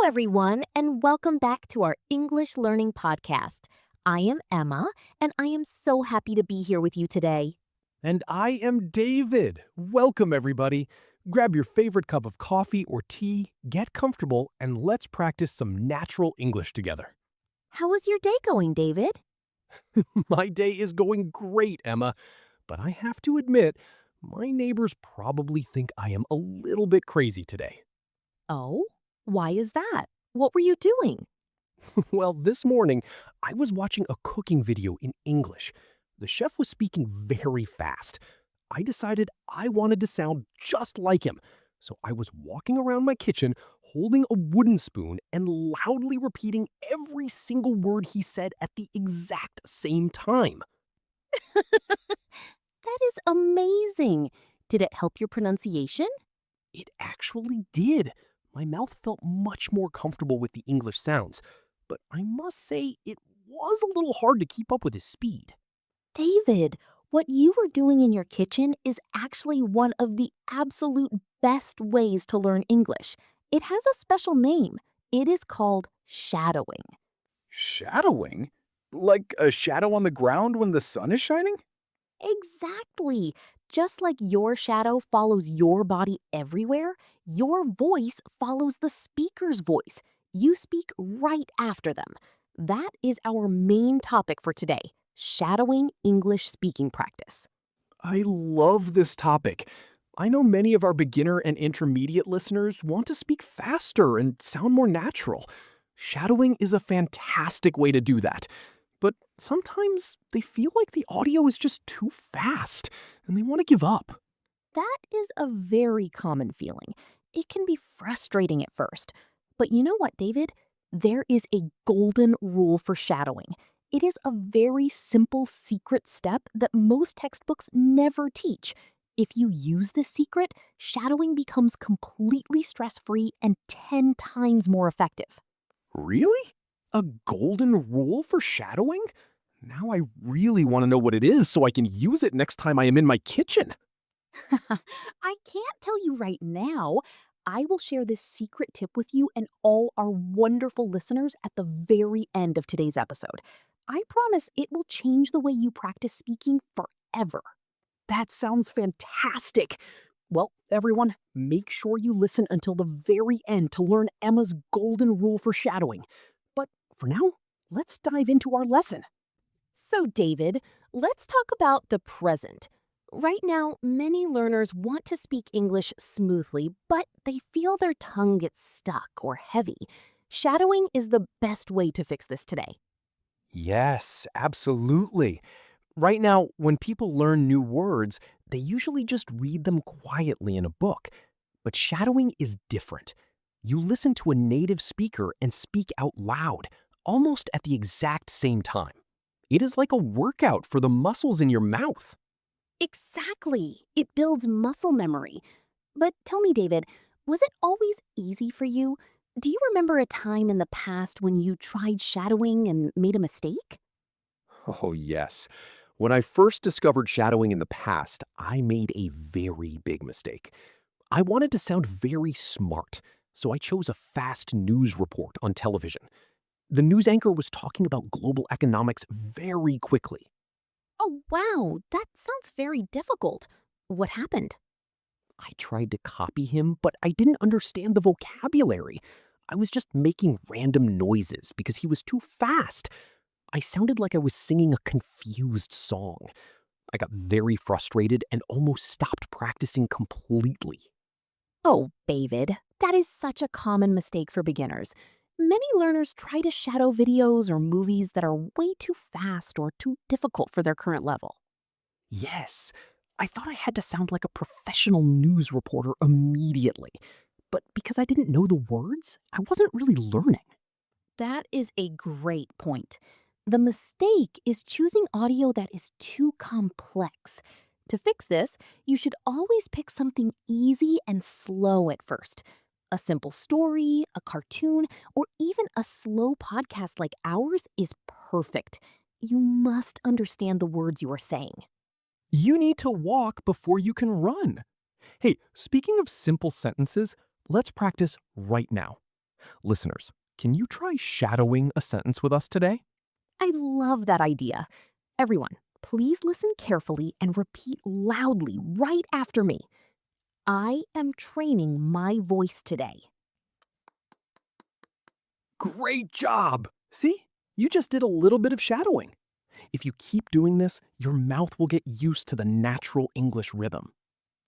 everyone, and welcome back to our English Learning Podcast. I am Emma, and I am so happy to be here with you today. And I am David. Welcome, everybody. Grab your favorite cup of coffee or tea, get comfortable, and let's practice some natural English together. How is your day going, David? My day is going great, Emma, but I have to admit, my neighbors probably think I am a little bit crazy today. Oh, why is that? What were you doing? Well, this morning, I was watching a cooking video in English. The chef was speaking very fast. I decided I wanted to sound just like him. So I was walking around my kitchen holding a wooden spoon and loudly repeating every single word he said at the exact same time. That is amazing. Did it help your pronunciation? It actually did. My mouth felt much more comfortable with the English sounds, but I must say it was a little hard to keep up with his speed. David, what you were doing in your kitchen is actually one of the absolute best ways to learn English. It has a special name. It is called shadowing. Shadowing? Like a shadow on the ground when the sun is shining? Exactly. Just like your shadow follows your body everywhere, your voice follows the speaker's voice. You speak right after them. That is our main topic for today, shadowing English speaking practice. I love this topic. I know many of our beginner and intermediate listeners want to speak faster and sound more natural. Shadowing is a fantastic way to do that. But sometimes they feel like the audio is just too fast and they want to give up. That is a very common feeling. It can be frustrating at first. But you know what, David? There is a golden rule for shadowing. It is a very simple secret step that most textbooks never teach. If you use this secret, shadowing becomes completely stress-free and 10 times more effective. Really? A golden rule for shadowing? Now I really want to know what it is so I can use it next time I am in my kitchen. I can't tell you right now. I will share this secret tip with you and all our wonderful listeners at the very end of today's episode. I promise it will change the way you practice speaking forever. That sounds fantastic. Well, everyone, make sure you listen until the very end to learn Emma's golden rule for shadowing. But for now, let's dive into our lesson. So, David, let's talk about the present. Right now, many learners want to speak English smoothly, but they feel their tongue gets stuck or heavy. Shadowing is the best way to fix this today. Yes, absolutely. Right now, when people learn new words, they usually just read them quietly in a book. But shadowing is different. You listen to a native speaker and speak out loud, almost at the exact same time. It is like a workout for the muscles in your mouth. Exactly. It builds muscle memory. But tell me, David, was it always easy for you? Do you remember a time in the past when you tried shadowing and made a mistake? Oh, yes. When I first discovered shadowing in the past, I made a very big mistake. I wanted to sound very smart, so I chose a fast news report on television. The news anchor was talking about global economics very quickly. Oh, wow, that sounds very difficult. What happened? I tried to copy him, but I didn't understand the vocabulary. I was just making random noises because he was too fast. I sounded like I was singing a confused song. I got very frustrated and almost stopped practicing completely. Oh, David, that is such a common mistake for beginners. Many learners try to shadow videos or movies that are way too fast or too difficult for their current level. Yes, I thought I had to sound like a professional news reporter immediately. But because I didn't know the words, I wasn't really learning. That is a great point. The mistake is choosing audio that is too complex. To fix this, you should always pick something easy and slow at first. A simple story, a cartoon, or even a slow podcast like ours is perfect. You must understand the words you are saying. You need to walk before you can run. Hey, speaking of simple sentences, let's practice right now. Listeners, can you try shadowing a sentence with us today? I love that idea. Everyone, please listen carefully and repeat loudly right after me. I am training my voice today. Great job! See? You just did a little bit of shadowing. If you keep doing this, your mouth will get used to the natural English rhythm.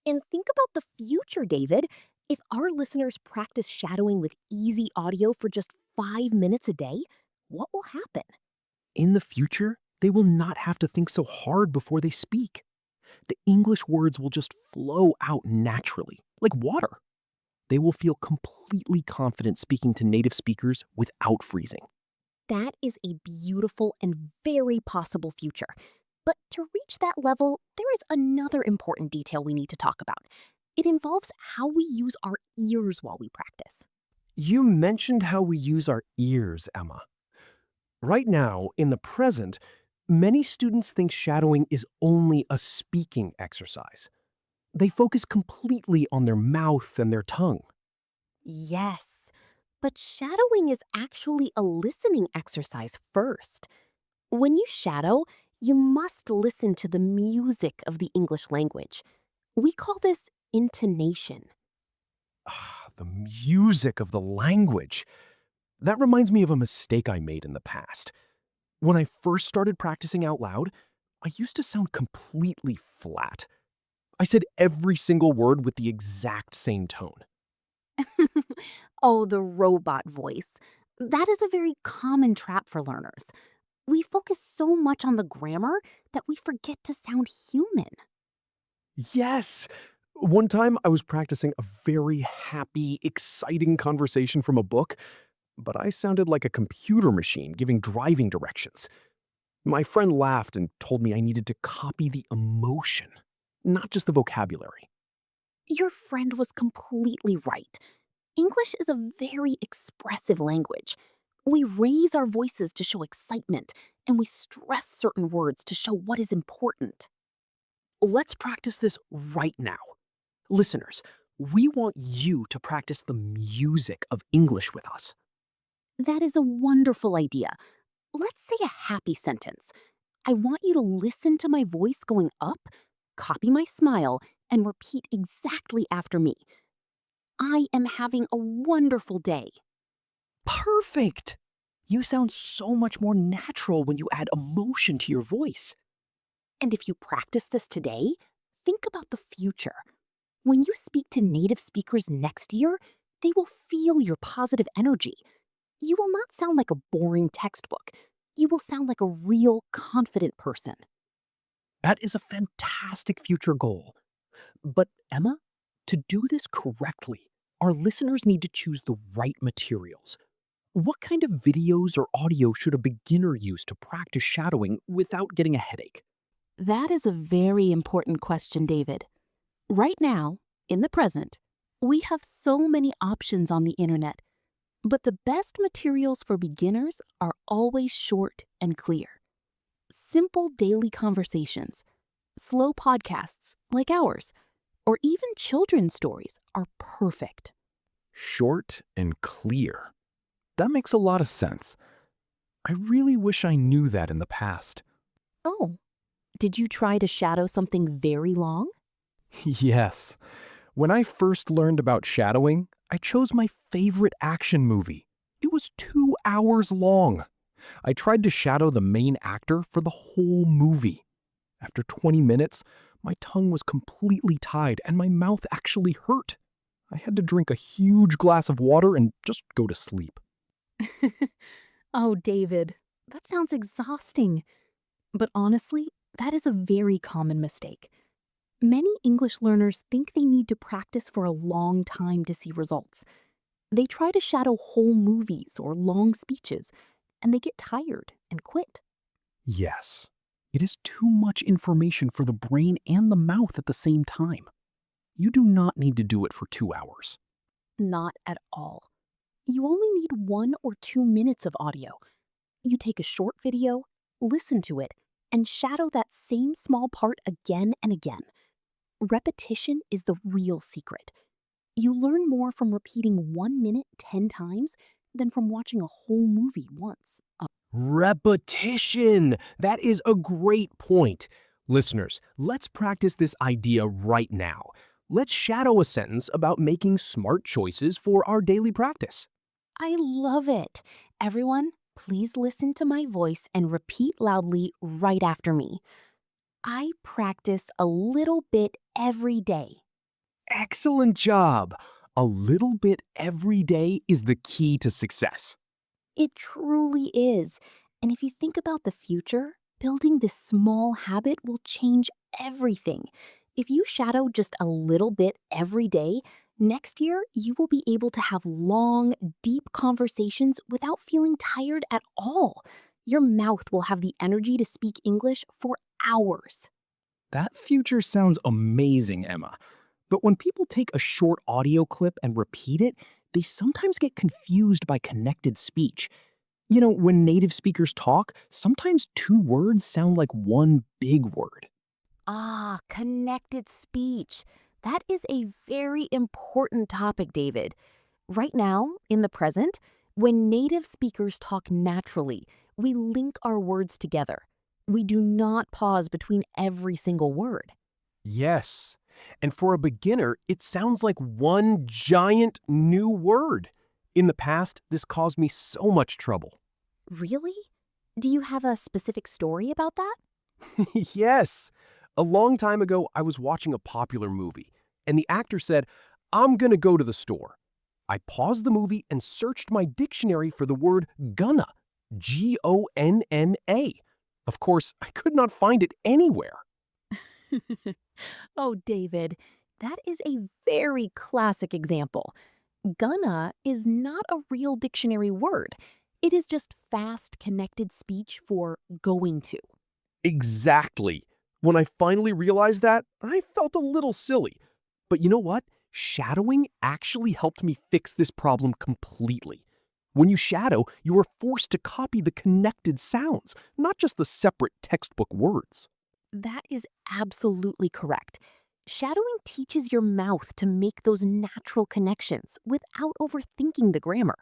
And think about the future, David. If our listeners practice shadowing with easy audio for just 5 minutes a day, what will happen? In the future, they will not have to think so hard before they speak. The English words will just flow out naturally, like water. They will feel completely confident speaking to native speakers without freezing. That is a beautiful and very possible future. But to reach that level, there is another important detail we need to talk about. It involves how we use our ears while we practice. You mentioned how we use our ears, Emma. Right now, in the present, many students think shadowing is only a speaking exercise. They focus completely on their mouth and their tongue. Yes, but shadowing is actually a listening exercise first. When you shadow, you must listen to the music of the English language. We call this intonation. The music of the language. That reminds me of a mistake I made in the past. When I first started practicing out loud, I used to sound completely flat. I said every single word with the exact same tone. Oh, the robot voice. That is a very common trap for learners. We focus so much on the grammar that we forget to sound human. Yes! One time I was practicing a very happy, exciting conversation from a book, but I sounded like a computer machine giving driving directions. My friend laughed and told me I needed to copy the emotion, not just the vocabulary. Your friend was completely right. English is a very expressive language. We raise our voices to show excitement, and we stress certain words to show what is important. Let's practice this right now. Listeners, we want you to practice the music of English with us. That is a wonderful idea. Let's say a happy sentence. I want you to listen to my voice going up, copy my smile, and repeat exactly after me. I am having a wonderful day. Perfect! You sound so much more natural when you add emotion to your voice. And if you practice this today, think about the future. When you speak to native speakers next year, they will feel your positive energy. You will not sound like a boring textbook. You will sound like a real, confident person. That is a fantastic future goal. But, Emma, to do this correctly, our listeners need to choose the right materials. What kind of videos or audio should a beginner use to practice shadowing without getting a headache? That is a very important question, David. Right now, in the present, we have so many options on the internet, but the best materials for beginners are always short and clear. Simple daily conversations, slow podcasts like ours, or even children's stories are perfect. Short and clear. That makes a lot of sense. I really wish I knew that in the past. Oh, did you try to shadow something very long? Yes. When I first learned about shadowing, I chose my favorite action movie. It was 2 hours long. I tried to shadow the main actor for the whole movie. After 20 minutes, my tongue was completely tied and my mouth actually hurt. I had to drink a huge glass of water and just go to sleep. Oh, David, that sounds exhausting. But honestly, that is a very common mistake. Many English learners think they need to practice for a long time to see results. They try to shadow whole movies or long speeches, and they get tired and quit. Yes, it is too much information for the brain and the mouth at the same time. You do not need to do it for 2 hours. Not at all. You only need 1 or 2 minutes of audio. You take a short video, listen to it, and shadow that same small part again and again. Repetition is the real secret. You learn more from repeating 1 minute 10 times than from watching a whole movie once. Repetition! That is a great point. Listeners, let's practice this idea right now. Let's shadow a sentence about making smart choices for our daily practice. I love it. Everyone, please listen to my voice and repeat loudly right after me. I practice a little bit every day. Excellent job! A little bit every day is the key to success. It truly is. And if you think about the future, building this small habit will change everything. If you shadow just a little bit every day, next year you will be able to have long, deep conversations without feeling tired at all. Your mouth will have the energy to speak English for hours. That future sounds amazing, Emma. But when people take a short audio clip and repeat it, they sometimes get confused by connected speech. You know, when native speakers talk, sometimes two words sound like one big word. Ah, connected speech. That is a very important topic, David. Right now, in the present, when native speakers talk naturally, we link our words together. We do not pause between every single word. Yes. And for a beginner, it sounds like one giant new word. In the past, this caused me so much trouble. Really? Do you have a specific story about that? Yes. A long time ago, I was watching a popular movie, and the actor said, "I'm gonna go to the store." I paused the movie and searched my dictionary for the word gonna. Gonna. Of course, I could not find it anywhere. Oh, David, that is a very classic example. Gonna is not a real dictionary word. It is just fast connected speech for going to. Exactly. When I finally realized that, I felt a little silly. But you know what? Shadowing actually helped me fix this problem completely. When you shadow, you are forced to copy the connected sounds, not just the separate textbook words. That is absolutely correct. Shadowing teaches your mouth to make those natural connections without overthinking the grammar.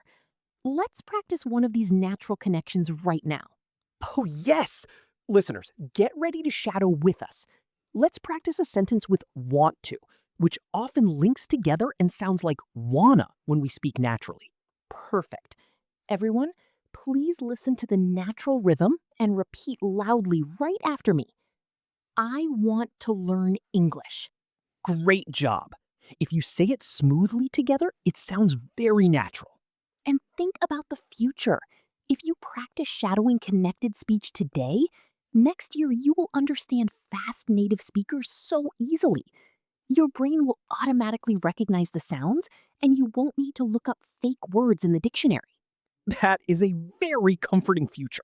Let's practice one of these natural connections right now. Oh, yes! Listeners, get ready to shadow with us. Let's practice a sentence with want to, which often links together and sounds like wanna when we speak naturally. Perfect. Everyone, please listen to the natural rhythm and repeat loudly right after me. I want to learn English. Great job. If you say it smoothly together, it sounds very natural. And think about the future. If you practice shadowing connected speech today, next year you will understand fast native speakers so easily. Your brain will automatically recognize the sounds, and you won't need to look up fake words in the dictionary. That is a very comforting future.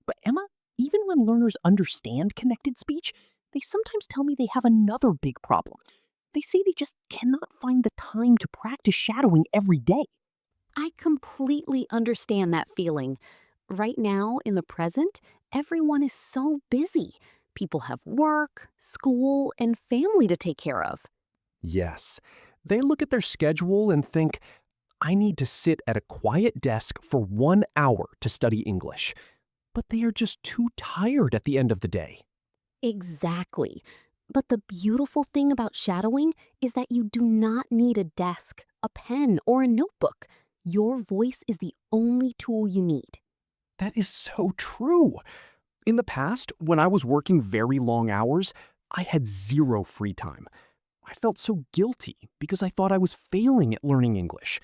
But Emma, even when learners understand connected speech, they sometimes tell me they have another big problem. They say they just cannot find the time to practice shadowing every day. I completely understand that feeling. Right now, in the present, everyone is so busy. People have work, school, and family to take care of. Yes. They look at their schedule and think, I need to sit at a quiet desk for 1 hour to study English. But they are just too tired at the end of the day. Exactly. But the beautiful thing about shadowing is that you do not need a desk, a pen, or a notebook. Your voice is the only tool you need. That is so true. In the past, when I was working very long hours, I had zero free time. I felt so guilty because I thought I was failing at learning English.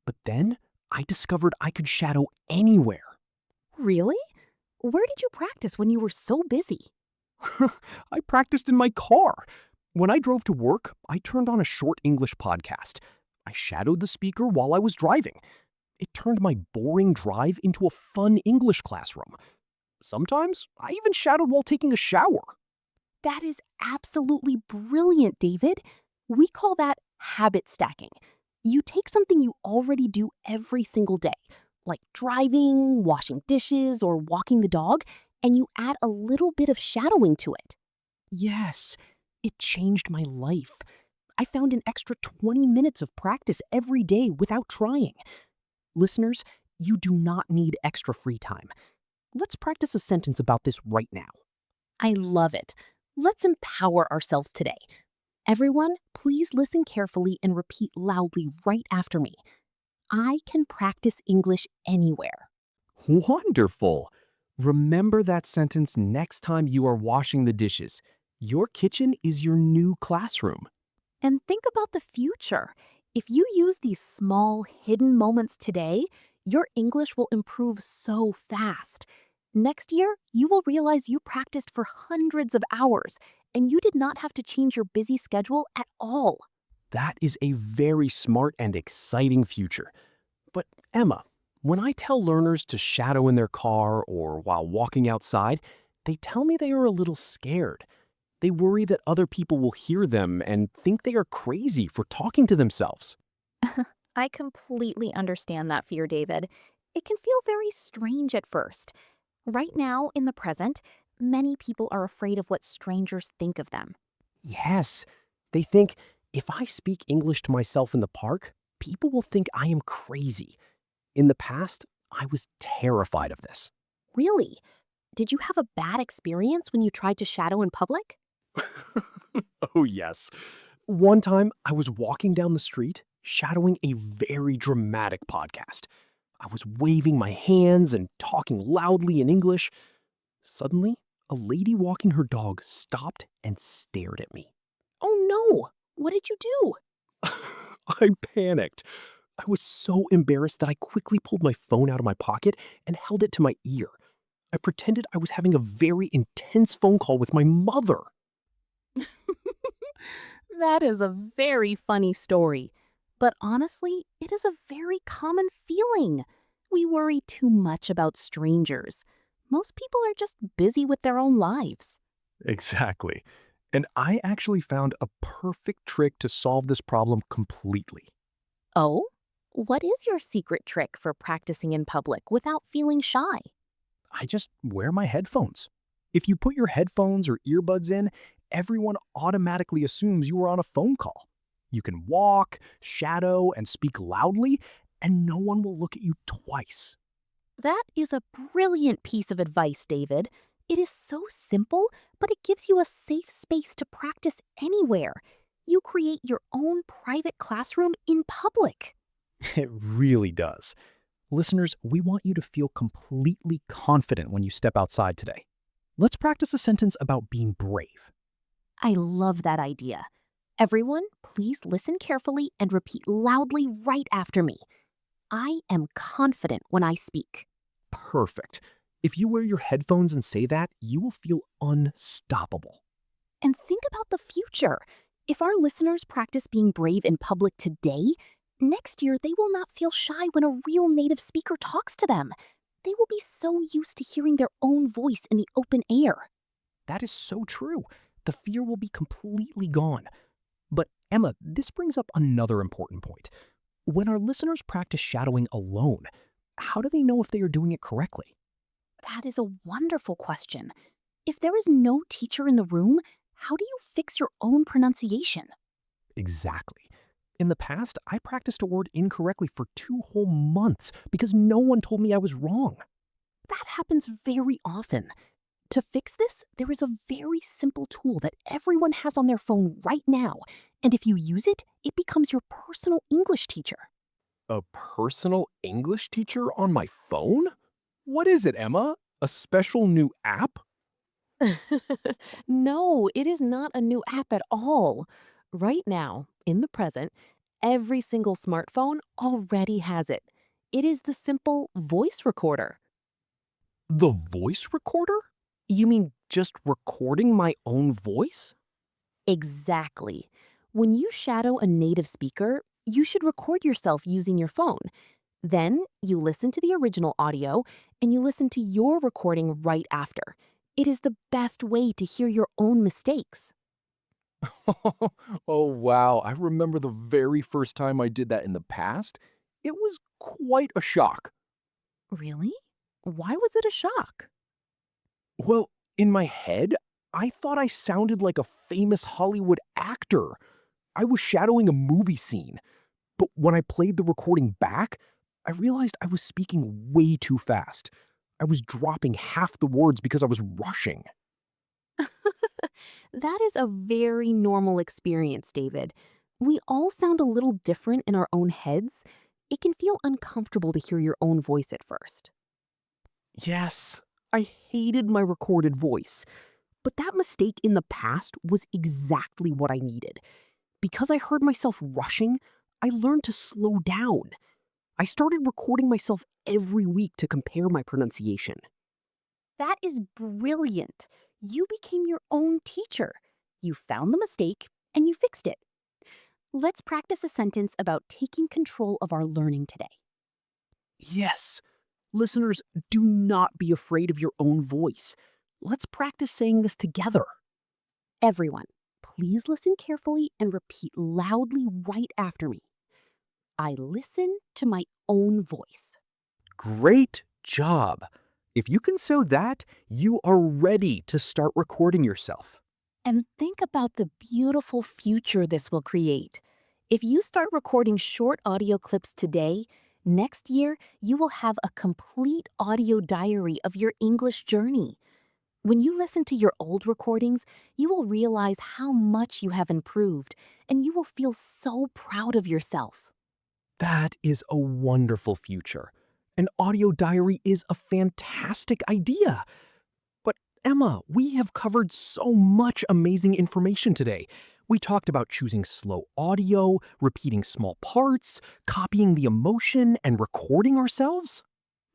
But then I discovered I could shadow anywhere. Really? Where did you practice when you were so busy? I practiced in my car. When I drove to work, I turned on a short English podcast. I shadowed the speaker while I was driving. It turned my boring drive into a fun English classroom. Sometimes I even shadowed while taking a shower. That is absolutely brilliant, David. We call that habit stacking. You take something you already do every single day, like driving, washing dishes, or walking the dog, and you add a little bit of shadowing to it. Yes, it changed my life. I found an extra 20 minutes of practice every day without trying. Listeners, you do not need extra free time. Let's practice a sentence about this right now. I love it. Let's empower ourselves today. Everyone, please listen carefully and repeat loudly right after me. I can practice English anywhere. Wonderful! Remember that sentence next time you are washing the dishes. Your kitchen is your new classroom. And think about the future. If you use these small, hidden moments today, your English will improve so fast. Next year, you will realize you practiced for hundreds of hours and you did not have to change your busy schedule at all. That is a very smart and exciting future. But Emma, when I tell learners to shadow in their car or while walking outside, they tell me they are a little scared. They worry that other people will hear them and think they are crazy for talking to themselves. I completely understand that fear, David. It can feel very strange at first. Right now, in the present, many people are afraid of what strangers think of them. Yes, they think if I speak English to myself in the park, people will think I am crazy. In the past, I was terrified of this. Really? Did you have a bad experience when you tried to shadow in public? Oh, yes. One time, I was walking down the street, shadowing a very dramatic podcast. I was waving my hands and talking loudly in English. Suddenly, a lady walking her dog stopped and stared at me. Oh no! What did you do? I panicked. I was so embarrassed that I quickly pulled my phone out of my pocket and held it to my ear. I pretended I was having a very intense phone call with my mother. That is a very funny story. But honestly, it is a very common feeling. We worry too much about strangers. Most people are just busy with their own lives. Exactly. And I actually found a perfect trick to solve this problem completely. Oh? What is your secret trick for practicing in public without feeling shy? I just wear my headphones. If you put your headphones or earbuds in, everyone automatically assumes you are on a phone call. You can walk, shadow, and speak loudly, and no one will look at you twice. That is a brilliant piece of advice, David. It is so simple, but it gives you a safe space to practice anywhere. You create your own private classroom in public. It really does. Listeners, we want you to feel completely confident when you step outside today. Let's practice a sentence about being brave. I love that idea. Everyone, please listen carefully and repeat loudly right after me. I am confident when I speak. Perfect. If you wear your headphones and say that, you will feel unstoppable. And think about the future. If our listeners practice being brave in public today, next year they will not feel shy when a real native speaker talks to them. They will be so used to hearing their own voice in the open air. That is so true. The fear will be completely gone. But Emma, this brings up another important point. When our listeners practice shadowing alone, how do they know if they are doing it correctly? That is a wonderful question. If there is no teacher in the room, how do you fix your own pronunciation? Exactly. In the past, I practiced a word incorrectly for 2 whole months because no one told me I was wrong. That happens very often. To fix this, there is a very simple tool that everyone has on their phone right now, and if you use it, it becomes your personal English teacher. A personal English teacher on my phone? What is it, Emma? A special new app? No, it is not a new app at all. Right now, in the present, every single smartphone already has it. It is the simple voice recorder. The voice recorder? You mean just recording my own voice? Exactly. When you shadow a native speaker, you should record yourself using your phone. Then you listen to the original audio and you listen to your recording right after. It is the best way to hear your own mistakes. Oh, wow. I remember the very first time I did that in the past. It was quite a shock. Really? Why was it a shock? Well, in my head, I thought I sounded like a famous Hollywood actor. I was shadowing a movie scene. But when I played the recording back, I realized I was speaking way too fast. I was dropping half the words because I was rushing. That is a very normal experience, David. We all sound a little different in our own heads. It can feel uncomfortable to hear your own voice at first. Yes, I hated my recorded voice. But that mistake in the past was exactly what I needed. Because I heard myself rushing, I learned to slow down. I started recording myself every week to compare my pronunciation. That is brilliant. You became your own teacher. You found the mistake and you fixed it. Let's practice a sentence about taking control of our learning today. Yes, listeners, do not be afraid of your own voice. Let's practice saying this together. Everyone, please listen carefully and repeat loudly right after me. I listen to my own voice. Great job. If you can show that, you are ready to start recording yourself. And think about the beautiful future this will create. If you start recording short audio clips today, next year you will have a complete audio diary of your English journey. When you listen to your old recordings, you will realize how much you have improved, and you will feel so proud of yourself. That is a wonderful future. An audio diary is a fantastic idea. But Emma, we have covered so much amazing information today. We talked about choosing slow audio, repeating small parts, copying the emotion, and recording ourselves.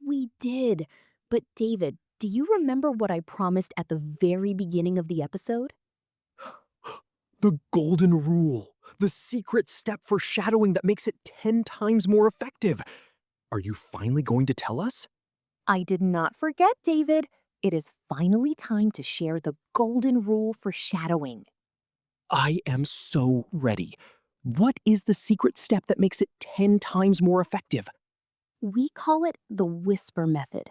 We did. But David, do you remember what I promised at the very beginning of the episode? The golden rule, the secret step for shadowing that makes it 10 times more effective. Are you finally going to tell us? I did not forget, David. It is finally time to share the golden rule for shadowing. I am so ready. What is the secret step that makes it 10 times more effective? We call it the whisper method.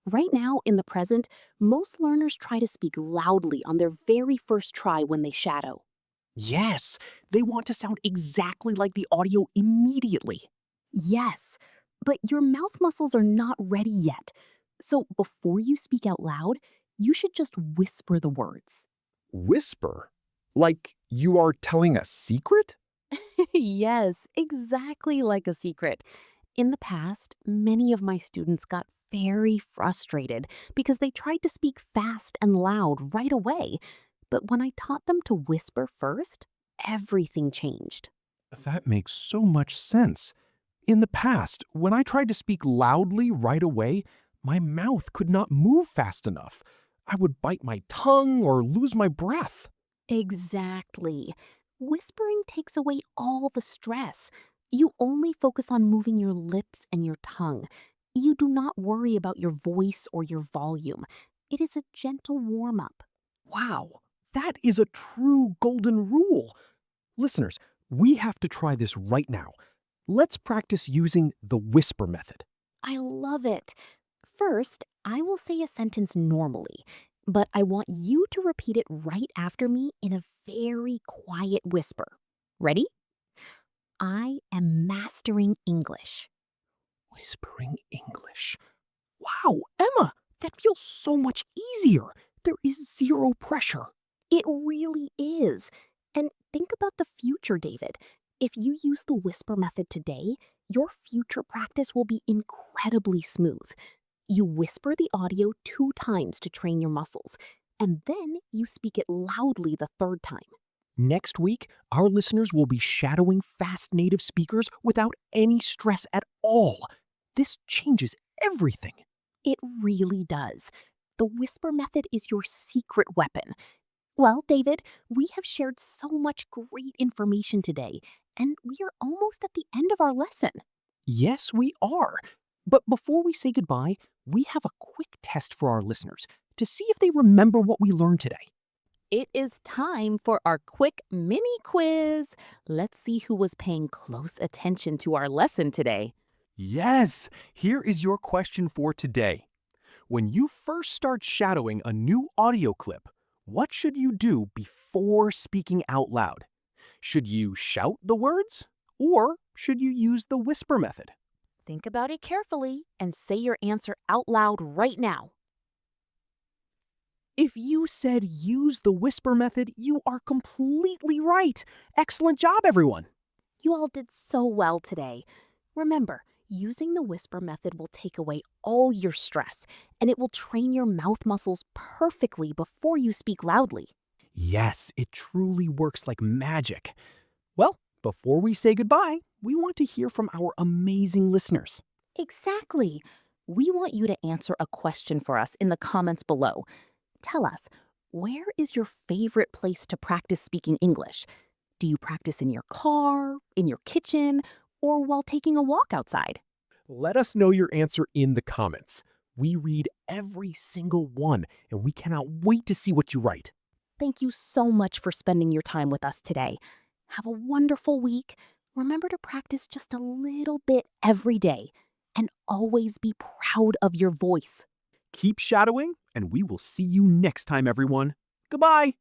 Right now, in the present, most learners try to speak loudly on their very first try when they shadow. Yes, they want to sound exactly like the audio immediately. Yes, but your mouth muscles are not ready yet. So before you speak out loud, you should just whisper the words. Whisper? Like you are telling a secret? Yes, exactly like a secret. In the past, many of my students got very frustrated because they tried to speak fast and loud right away. But when I taught them to whisper first, everything changed. That makes so much sense. In the past, when I tried to speak loudly right away, my mouth could not move fast enough. I would bite my tongue or lose my breath. Exactly. Whispering takes away all the stress. You only focus on moving your lips and your tongue. You do not worry about your voice or your volume. It is a gentle warm up. Wow, that is a true golden rule. Listeners, we have to try this right now. Let's practice using the whisper method. I love it. First, I will say a sentence normally, but I want you to repeat it right after me in a very quiet whisper. Ready? I am mastering English. Whispering English. Wow, Emma, that feels so much easier. There is zero pressure. It really is. And think about the future, David. If you use the whisper method today, your future practice will be incredibly smooth. You whisper the audio 2 times to train your muscles, and then you speak it loudly the third time. Next week, our listeners will be shadowing fast native speakers without any stress at all. This changes everything. It really does. The whisper method is your secret weapon. Well, David, we have shared so much great information today, and we are almost at the end of our lesson. Yes, we are. But before we say goodbye, we have a quick test for our listeners to see if they remember what we learned today. It is time for our quick mini quiz. Let's see who was paying close attention to our lesson today. Yes, here is your question for today. When you first start shadowing a new audio clip, what should you do before speaking out loud? Should you shout the words? Or should you use the whisper method? Think about it carefully and say your answer out loud right now. If you said use the whisper method, you are completely right. Excellent job, everyone. You all did so well today. Remember, using the whisper method will take away all your stress, and it will train your mouth muscles perfectly before you speak loudly. Yes, it truly works like magic. Well, before we say goodbye, we want to hear from our amazing listeners. Exactly. We want you to answer a question for us in the comments below. Tell us, where is your favorite place to practice speaking English? Do you practice in your car, in your kitchen, or while taking a walk outside? Let us know your answer in the comments. We read every single one, and we cannot wait to see what you write. Thank you so much for spending your time with us today. Have a wonderful week. Remember to practice just a little bit every day, and always be proud of your voice. Keep shadowing, and we will see you next time, everyone. Goodbye.